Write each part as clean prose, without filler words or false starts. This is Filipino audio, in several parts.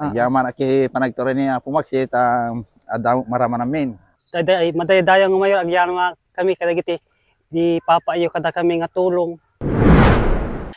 Yaman aki panagtuloy niya pumaksit marama namin. Ay madayang mayor agyan nga kami kadagiti di papaayo kada kami nga tulong.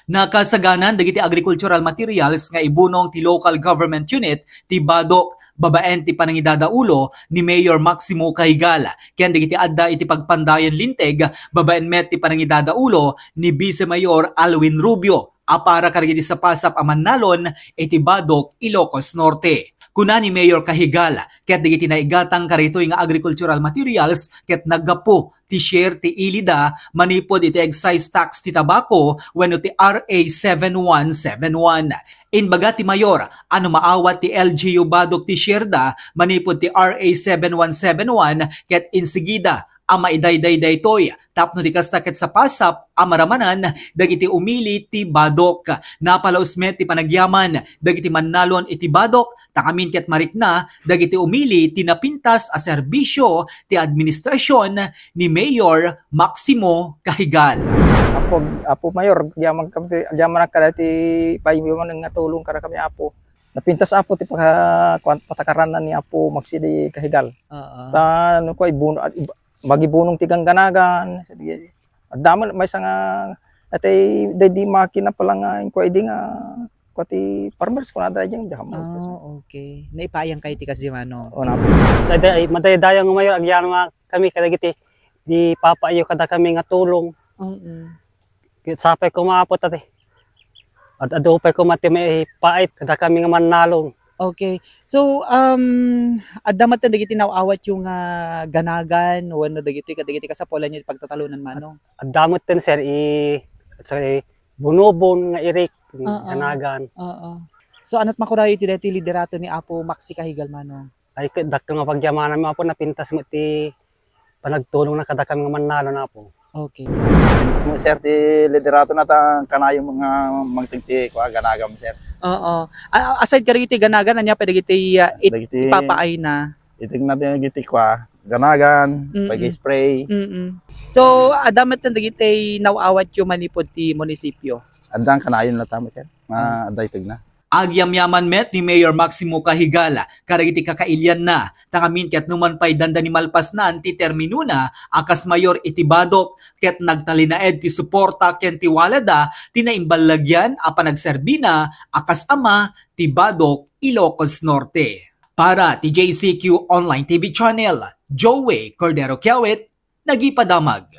Nakasaganan dagiti agricultural materials nga ibunong ti local government unit ti Badok babaen ti panangidadaulo ni Mayor Maximo Kahigala. Ken dagiti adda iti pagpandayan linteg babaen met ti panangidadaulo ni Vice Mayor Alwin Rubio. Apara karigiti sa pasap amannalon iti Badok, Ilocos Norte. Kuna ni Mayor Kahigala, ket digiti naigatang karitoy nga agricultural materials ket naggapo ti share ti ilida manipod iti excise tax ti tabako wenno ti RA 7171. Inbaga ti Mayor, ano maawat ti LGU Badok ti share da manipod ti RA 7171 ket insigida ama idayday daytoy tapno ti kasta ket sa pasap amaramanan dagiti umili ti Badok. Napalausmet ti panagyaman dagiti mannalon iti Badok takamin ket marikna dagiti umili ti napintas a serbisyo ti administrasyon ni Mayor Maximo Kahigal. Apo Mayor, yaman kada ti payuman nga tulong kada kami apo. Napintas apo ti patakaranan ni Apo Maximo Kahigal. Ano ko bagi bunong tigang ganagan. Daman may nga atay di makina pala nga ko idi nga ti farmers ko na dayang jam. Okay. Naipayang kay ti kasi mano. Ay madayang mayor agyan nga kami kadagiti di papaayo kada kami nga tulong. Sapay ko maapot ate. At adupay ko mati may pait kada kami nga mannalong. Okay. So, adamat na dagiti nawawat yung ganagan, wano dagiti kasapolan niyo pagtatalunan manong. Adamot din sir, bunubon nga irik, ganagan. So, anot makurayo ti liderato ni Apo Maxi Kahigal manong? Ay, dakil nga pagyamanan mo po, napintas mo ti panagtulong na kada kami nga manalo na po. Okay. Sir, ti liderato na kanayo mga magtigti ganagam sir. Aside kariti ganagan anya pwede giti ipapaay na. Itig natin giti ganagan, pag-spray. So adamat na dagiti nawawat yung manipod ti munisipyo. Andang kanayon na tama sir. Aday tig na. Agyamyaman met ni Mayor Maximo Kahigala karagiti kakailyan na takamin ket numan pay danda ni malpas na ti termino na akas mayor iti Badok ket nagtalinaed ti suporta ken ti walada ti naimbalagyan a panagserbina akas ama ti Badok, Ilocos Norte. Para ti JCQ Online TV Channel, Joey Cordero Kiawit, nagipadamag.